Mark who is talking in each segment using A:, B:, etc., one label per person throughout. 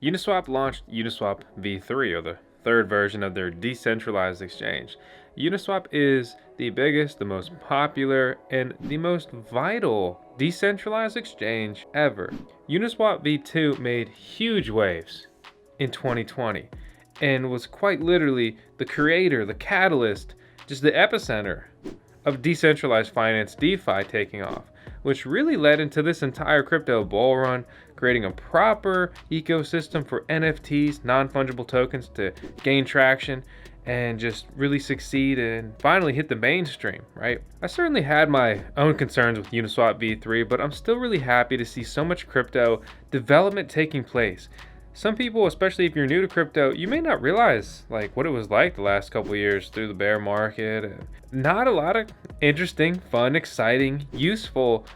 A: Uniswap launched Uniswap V3, or the third version of their decentralized exchange. Uniswap is the biggest, the most popular, and the most vital decentralized exchange ever. Uniswap V2 made huge waves in 2020 and was quite literally the creator, the catalyst, just the epicenter of decentralized finance DeFi taking off, which really led into this entire crypto bull run, creating a proper ecosystem for NFTs, non-fungible tokens, to gain traction and just really succeed and finally hit the mainstream, right? I certainly had my own concerns with Uniswap V3, but I'm still really happy to see so much crypto development taking place. Some people, especially if you're new to crypto, you may not realize like what it was like the last couple of years through the bear market. Not a lot of interesting, fun, exciting, useful,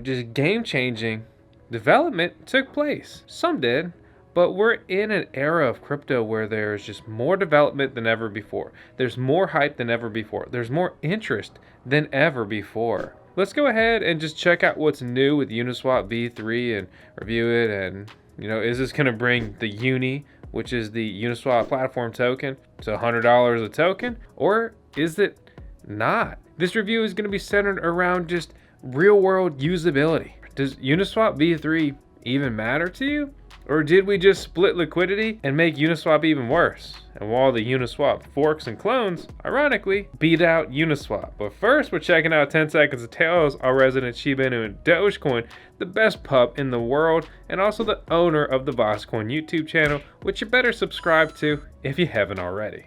A: just game-changing development took place. Some did, but we're in an era of crypto where there's just more development than ever before. There's more hype than ever before. There's more interest than ever before. Let's go ahead and just check out what's new with Uniswap V3 and review it. And is this going to bring the UNI, which is the Uniswap platform token, to $100 a token? Or is it not? This review is going to be centered around just real world usability. Does Uniswap V3 even matter to you? Or did we just split liquidity and make Uniswap even worse? And while the Uniswap forks and clones, ironically, beat out Uniswap. But first, we're checking out 10 Seconds of Tails, our resident Shiba Inu and DogeCoin, the best pup in the world, and also the owner of the VoskCoin YouTube channel, which you better subscribe to if you haven't already.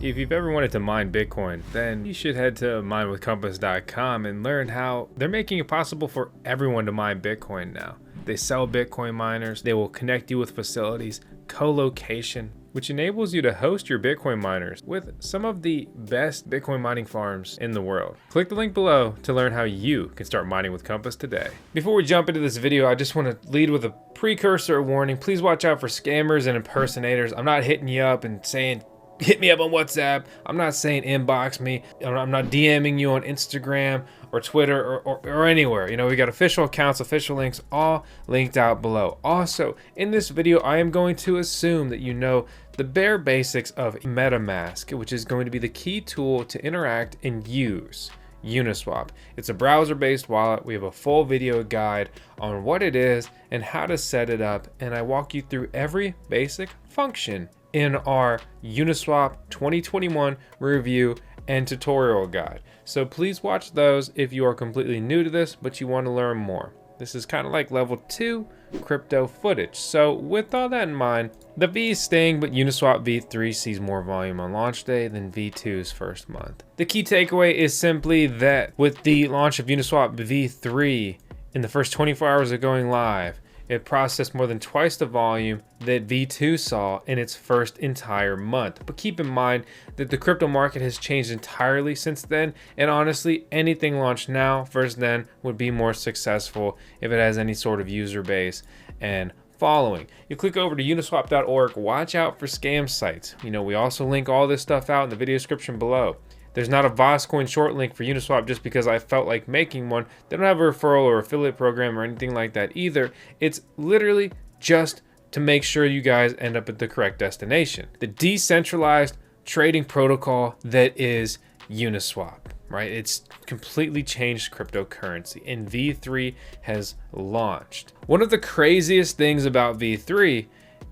A: If you've ever wanted to mine Bitcoin, then you should head to minewithcompass.com and learn how they're making it possible for everyone to mine Bitcoin now. They sell Bitcoin miners, they will connect you with facilities, co-location, which enables you to host your Bitcoin miners with some of the best Bitcoin mining farms in the world. Click the link below to learn how you can start mining with Compass today. Before we jump into this video, I just want to lead with a precursor warning. Please watch out for scammers and impersonators. I'm not hitting you up and saying, hit me up on WhatsApp. I'm not saying inbox me. I'm not DMing you on Instagram or Twitter or anywhere. We got official accounts, official links, all linked out below. Also, in this video, I am going to assume that you know the bare basics of MetaMask, which is going to be the key tool to interact and use Uniswap. It's a browser-based wallet. We have a full video guide on what it is and how to set it up, and I walk you through every basic function in our Uniswap 2021 review and tutorial guide. So please watch those if you are completely new to this, but you want to learn more. This is kind of like level 2 crypto footage. So with all that in mind, the V is staying, but Uniswap V3 sees more volume on launch day than V2's first month. The key takeaway is simply that with the launch of Uniswap V3, in the first 24 hours of going live, it processed more than twice the volume that V2 saw in its first entire month. But keep in mind that the crypto market has changed entirely since then, and honestly, anything launched now versus then would be more successful if it has any sort of user base and following. You click over to uniswap.org, watch out for scam sites. We also link all this stuff out in the video description below. There's not a VoskCoin short link for Uniswap just because I felt like making one. They don't have a referral or affiliate program or anything like that either. It's literally just to make sure you guys end up at the correct destination. The decentralized trading protocol that is Uniswap, right? It's completely changed cryptocurrency, and V3 has launched. One of the craziest things about V3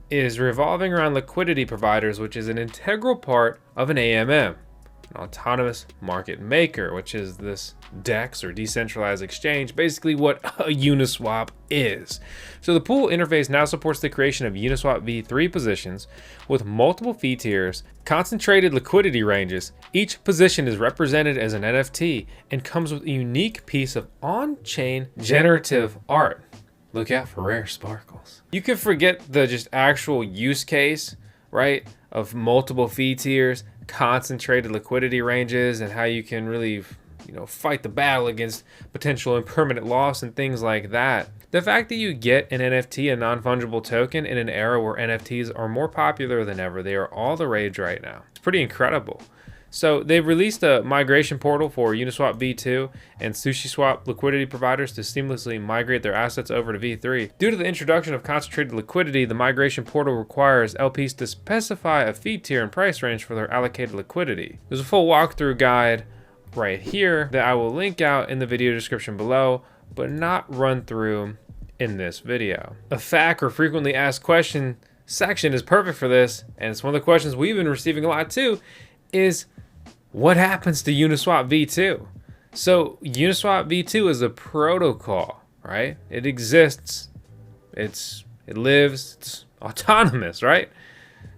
A: is revolving around liquidity providers, which is an integral part of an AMM. An autonomous market maker, which is this DEX or decentralized exchange, basically what a Uniswap is. So the pool interface now supports the creation of Uniswap V3 positions with multiple fee tiers, concentrated liquidity ranges. Each position is represented as an NFT and comes with a unique piece of on-chain generative art. Look out for rare sparkles. You can forget the just actual use case, right, of multiple fee tiers, concentrated liquidity ranges, and how you can really fight the battle against potential and permanent loss and things like that. The fact that you get an NFT, a non-fungible token, in an era where NFTs are more popular than ever, they are all the rage right now. It's pretty incredible. So they've released a migration portal for Uniswap V2 and SushiSwap liquidity providers to seamlessly migrate their assets over to V3. Due to the introduction of concentrated liquidity, the migration portal requires LPs to specify a fee tier and price range for their allocated liquidity. There's a full walkthrough guide right here that I will link out in the video description below, but not run through in this video. A FAQ, or frequently asked question, section is perfect for this, and it's one of the questions we've been receiving a lot too, is what happens to Uniswap V2? So Uniswap V2 is a protocol, right? It exists, it lives, it's autonomous, right?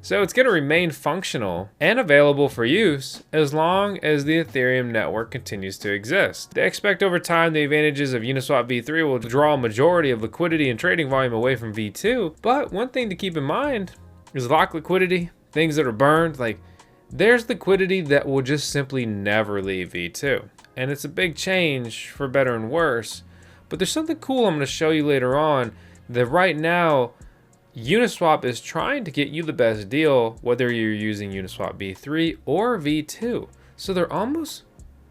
A: So it's going to remain functional and available for use as long as the Ethereum network continues to exist. They expect over time the advantages of Uniswap V3 will draw a majority of liquidity and trading volume away from V2. But one thing to keep in mind is locked liquidity, things that are burned, like there's liquidity that will just simply never leave V2. And it's a big change for better and worse. But there's something cool I'm going to show you later on that right now Uniswap is trying to get you the best deal whether you're using Uniswap V3 or V2. So they're almost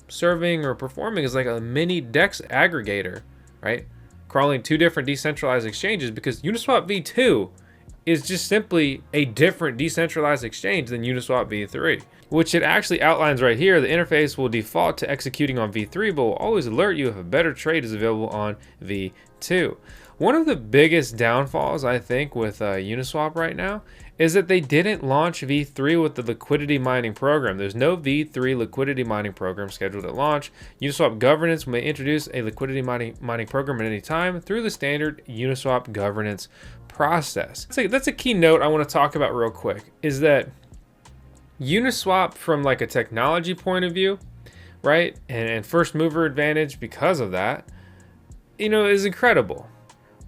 A: serving or performing as like a mini DEX aggregator, right? Crawling two different decentralized exchanges, because Uniswap V2 is just simply a different decentralized exchange than Uniswap V3, which it actually outlines right here. The interface will default to executing on V3, but will always alert you if a better trade is available on V2. One of the biggest downfalls, I think, with Uniswap right now is that they didn't launch V3 with the liquidity mining program. There's no V3 liquidity mining program scheduled at launch. Uniswap governance may introduce a liquidity mining program at any time through the standard Uniswap governance process. That's a key note I want to talk about real quick, is that Uniswap, from like a technology point of view, right, and first mover advantage because of that, is incredible.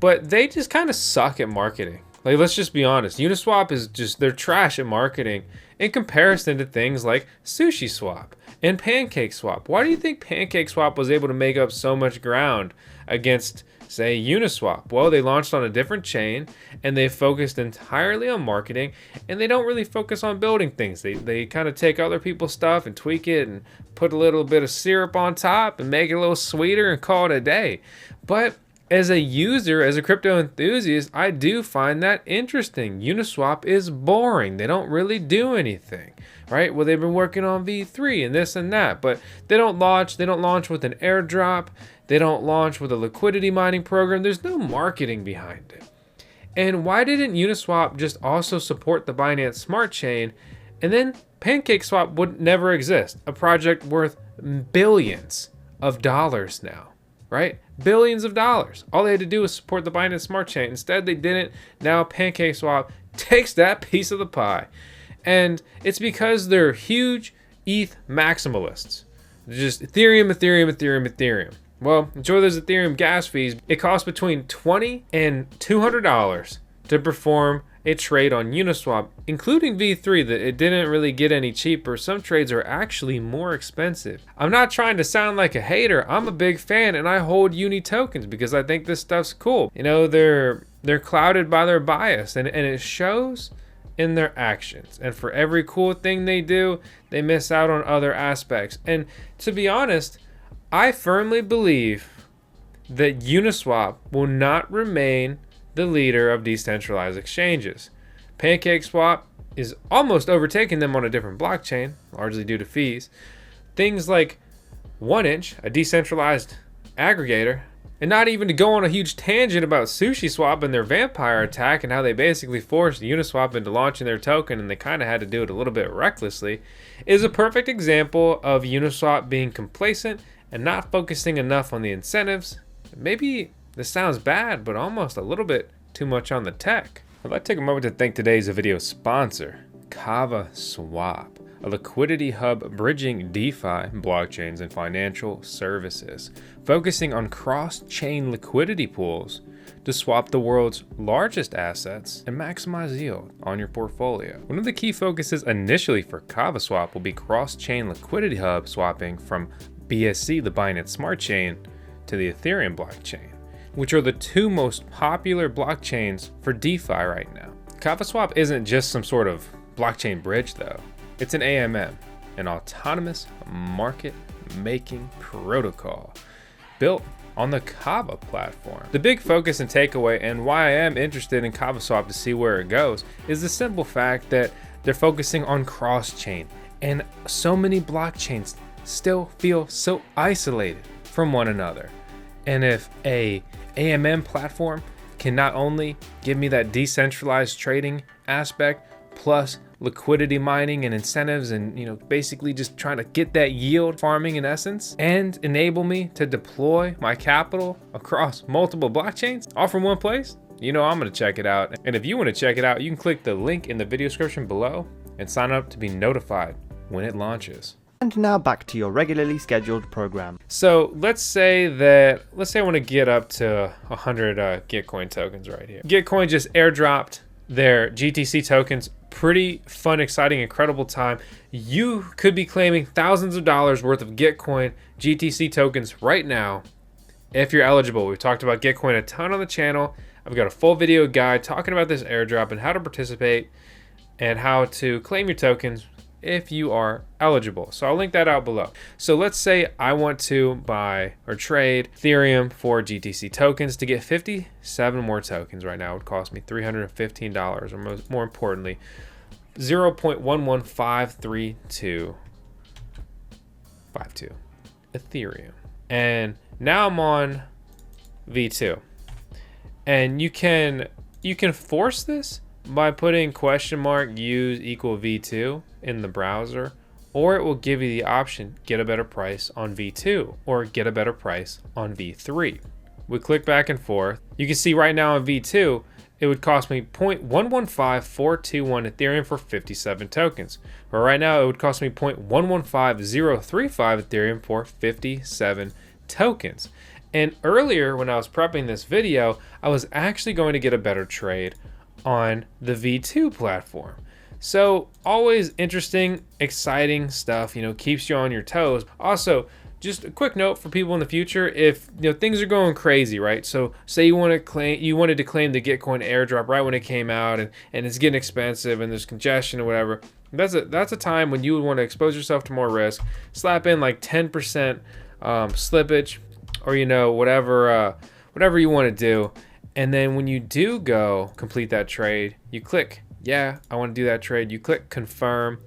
A: But they just kind of suck at marketing. Like, let's just be honest. Uniswap is just, they're trash at marketing in comparison to things like SushiSwap and PancakeSwap. Why do you think PancakeSwap was able to make up so much ground against, say, Uniswap? Well, they launched on a different chain and they focused entirely on marketing, and they don't really focus on building things. They kind of take other people's stuff and tweak it and put a little bit of syrup on top and make it a little sweeter and call it a day. But as a user, as a crypto enthusiast, I do find that interesting. Uniswap is boring. They don't really do anything, right? Well, they've been working on V3 and this and that, but they don't launch with an airdrop. They don't launch with a liquidity mining program. There's no marketing behind it. And why didn't Uniswap just also support the Binance Smart Chain, and then PancakeSwap would never exist? A project worth billions of dollars now, right? Billions of dollars. All they had to do was support the Binance Smart Chain. Instead, they didn't. Now PancakeSwap takes that piece of the pie. And it's because they're huge ETH maximalists. They're just Ethereum, Ethereum, Ethereum, Ethereum. Well, enjoy those Ethereum gas fees. It costs between $20 and $200 to perform a trade on Uniswap, including V3, that it didn't really get any cheaper. Some trades are actually more expensive. I'm not trying to sound like a hater. I'm a big fan and I hold UNI tokens because I think this stuff's cool. They're clouded by their bias, and it shows in their actions. And for every cool thing they do, they miss out on other aspects. And to be honest, I firmly believe that Uniswap will not remain the leader of decentralized exchanges. PancakeSwap is almost overtaking them on a different blockchain, largely due to fees. Things like 1inch, a decentralized aggregator, and not even to go on a huge tangent about SushiSwap and their vampire attack and how they basically forced Uniswap into launching their token, and they kind of had to do it a little bit recklessly, is a perfect example of Uniswap being complacent and not focusing enough on the incentives. Maybe this sounds bad, but almost a little bit too much on the tech. I'd like to take a moment to thank today's video sponsor, KavaSwap, a liquidity hub bridging DeFi, blockchains, and financial services, focusing on cross-chain liquidity pools to swap the world's largest assets and maximize yield on your portfolio. One of the key focuses initially for KavaSwap will be cross-chain liquidity hub swapping from BSC, the Binance Smart Chain, to the Ethereum blockchain, which are the two most popular blockchains for DeFi right now. KavaSwap isn't just some sort of blockchain bridge though. It's an AMM, an autonomous market making protocol built on the Kava platform. The big focus and takeaway, and why I am interested in KavaSwap to see where it goes, is the simple fact that they're focusing on cross-chain, and so many blockchains still feel so isolated from one another. And if a AMM platform can not only give me that decentralized trading aspect plus liquidity mining and incentives and basically just trying to get that yield farming in essence, and enable me to deploy my capital across multiple blockchains all from one place, I'm gonna check it out. And if you want to check it out, you can click the link in the video description below and sign up to be notified when it launches.
B: And now back to your regularly scheduled program.
A: So let's say I want to get up to 100 Gitcoin tokens right here. Gitcoin just airdropped their GTC tokens. Pretty fun, exciting, incredible time. You could be claiming thousands of dollars worth of Gitcoin GTC tokens right now if you're eligible. We've talked about Gitcoin a ton on the channel. I've got a full video guide talking about this airdrop and how to participate and how to claim your tokens if you are eligible. So I'll link that out below. So let's say I want to buy or trade Ethereum for GTC tokens. To get 57 more tokens right now, it would cost me $315, or more importantly, 0.1153252 Ethereum. And now I'm on V2. And you can force this by putting $use equal V2 in the browser, or it will give you the option get a better price on V2 or get a better price on V3. We click back and forth. You can see right now on V2 it would cost me 0.115421 Ethereum for 57 tokens. But right now it would cost me 0.115035 Ethereum for 57 tokens. And earlier when I was prepping this video, I was actually going to get a better trade on the V2 platform. So always interesting, exciting stuff, keeps you on your toes. Also, just a quick note for people in the future, if things are going crazy, right? So say you wanted to claim the Gitcoin airdrop right when it came out, and it's getting expensive and there's congestion or whatever. That's a time when you would want to expose yourself to more risk. Slap in like 10% slippage, or whatever you want to do. And then when you do go complete that trade, you click, yeah, I want to do that trade. You click confirm.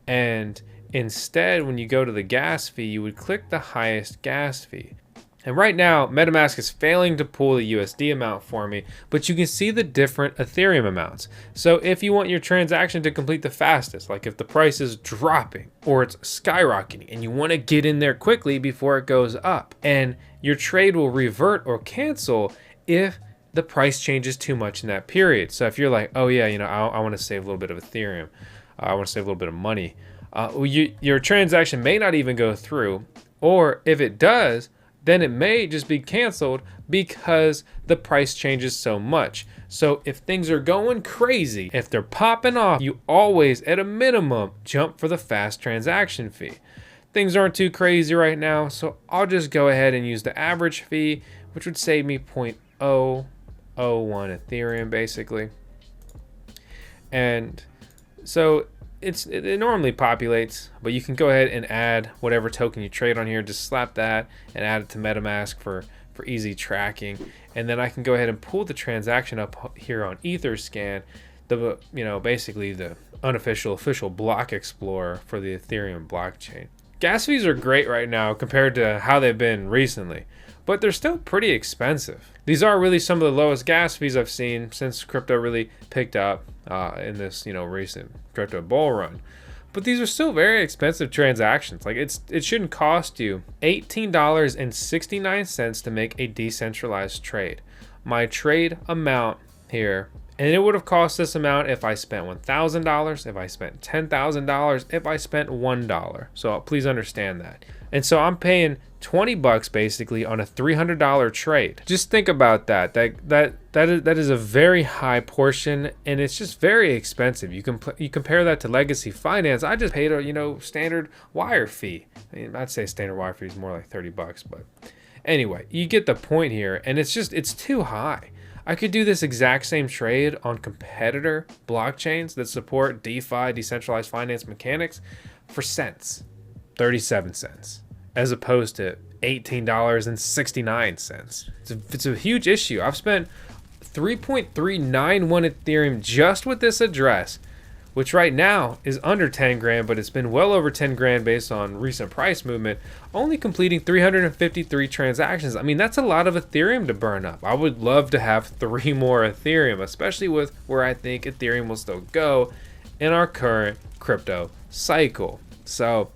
A: And instead, when you go to the gas fee, you would click the highest gas fee. And right now, MetaMask is failing to pull the USD amount for me, but you can see the different Ethereum amounts. So if you want your transaction to complete the fastest, like if the price is dropping or it's skyrocketing and you want to get in there quickly before it goes up, and your trade will revert or cancel if the price changes too much in that period. So if you're like, oh yeah, I want to save a little bit of Ethereum, I want to save a little bit of money, your transaction may not even go through, or if it does, then it may just be canceled because the price changes so much. So if things are going crazy, if they're popping off, you always, at a minimum, jump for the fast transaction fee. Things aren't too crazy right now, so I'll just go ahead and use the average fee, which would save me 0.001 Ethereum basically. And so it normally populates, but you can go ahead and add whatever token you trade on here. Just slap that and add it to MetaMask for easy tracking. And then I can go ahead and pull the transaction up here on Etherscan, basically the official block explorer for the Ethereum blockchain. Gas fees are great right now compared to how they've been recently, but they're still pretty expensive. These are really some of the lowest gas fees I've seen since crypto really picked up in this recent crypto bull run. But these are still very expensive transactions. Like it shouldn't cost you $18.69 to make a decentralized trade. My trade amount here, and it would have cost this amount if I spent $1,000, if I spent $10,000, if I spent $1. So please understand that. And so I'm paying $20 basically on a $300 trade. Just think about that. That is a very high portion, and it's just very expensive. You compare that to legacy finance. I just paid a standard wire fee. I mean, I'd say standard wire fee is more like $30, but anyway, you get the point here. And it's too high. I could do this exact same trade on competitor blockchains that support DeFi, decentralized finance mechanics, for cents, 37 cents, as opposed to $18.69. It's a huge issue. I've spent 3.391 Ethereum just with this address, which right now is under 10 grand, but it's been well over 10 grand based on recent price movement, only completing 353 transactions. I mean, that's a lot of Ethereum to burn up. I would love to have 3 more Ethereum, especially with where I think Ethereum will still go in our current crypto cycle. So,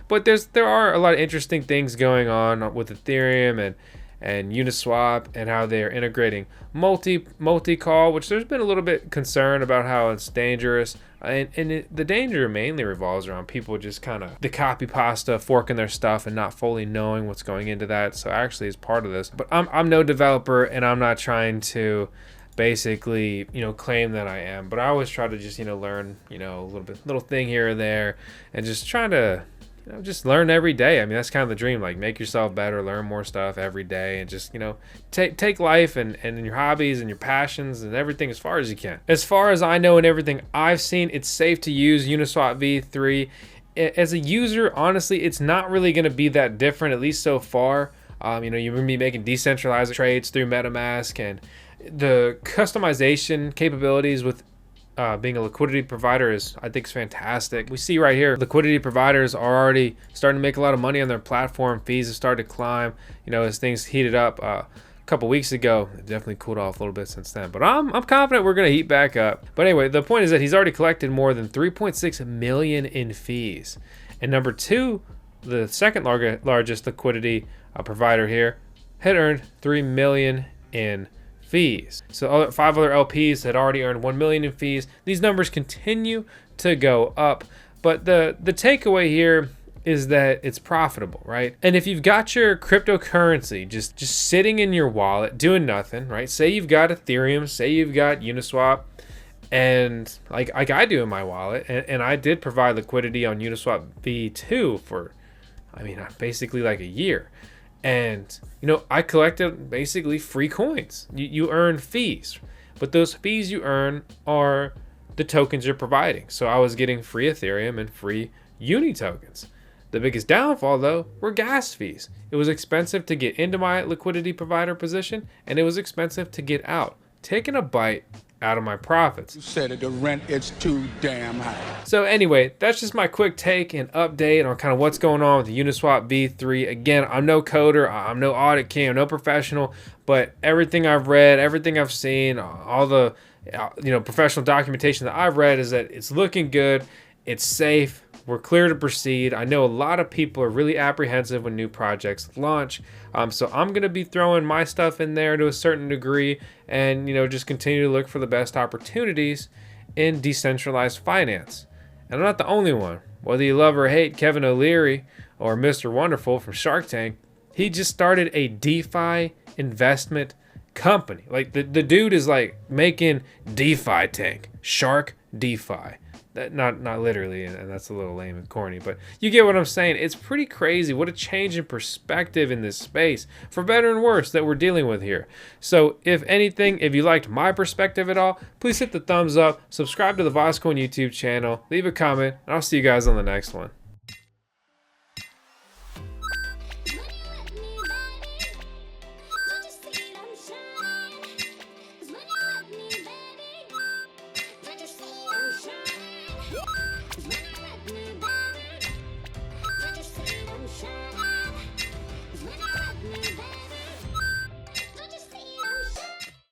A: but there are a lot of interesting things going on with Ethereum and Uniswap and how they're integrating multi-call, which there's been a little bit concern about how it's dangerous. The danger mainly revolves around people just kind of the copy pasta, forking their stuff and not fully knowing what's going into that. So actually, as part of this, but I'm no developer and I'm not trying to basically claim that I am. But I always try to just learn a little thing here or there, and just trying to just learn every day. I mean, that's kind of the dream. Like, make yourself better, learn more stuff every day, and just take life and your hobbies and your passions and everything as far as you can. As far as I know and everything I've seen, it's safe to use Uniswap V3. As a user, honestly, it's not really going to be that different, at least so far. You're going to be making decentralized trades through MetaMask, and the customization capabilities with being a liquidity provider is fantastic. We see right here, liquidity providers are already starting to make a lot of money on their platform. Fees have started to climb, as things heated up a couple weeks ago. It definitely cooled off a little bit since then, but I'm confident we're going to heat back up. But anyway, the point is that he's already collected more than 3.6 million in fees. And number 2, the second largest liquidity provider here, had earned 3 million in fees. So 5 other LPs had already earned 1 million in fees. These numbers continue to go up, but the takeaway here is that it's profitable, right? And if you've got your cryptocurrency just sitting in your wallet doing nothing, right? Say you've got Ethereum, say you've got Uniswap, and like I do in my wallet, and I did provide liquidity on Uniswap V2 for basically like a year. And I collected basically free coins. You earn fees, but those fees you earn are the tokens you're providing. So I was getting free Ethereum and free Uni tokens. The biggest downfall, though, were gas fees. It was expensive to get into my liquidity provider position, and it was expensive to get out, taking a bite out of my profits.
C: You said it, the rent is too damn high.
A: So anyway, that's just my quick take and update on kind of what's going on with the Uniswap V3. Again, I'm no coder, I'm no audit king, I'm no professional, but everything I've read, everything I've seen, all the professional documentation that I've read is that it's looking good, it's safe, we're clear to proceed. I know a lot of people are really apprehensive when new projects launch. So I'm going to be throwing my stuff in there to a certain degree and, just continue to look for the best opportunities in decentralized finance. And I'm not the only one. Whether you love or hate Kevin O'Leary or Mr. Wonderful from Shark Tank, he just started a DeFi investment company. Like the dude is like making DeFi tank, Shark DeFi. Not literally, and that's a little lame and corny, but you get what I'm saying. It's pretty crazy. What a change in perspective in this space, for better and worse, that we're dealing with here. So if anything, if you liked my perspective at all, please hit the thumbs up, subscribe to the VoskCoin YouTube channel, leave a comment, and I'll see you guys on the next one.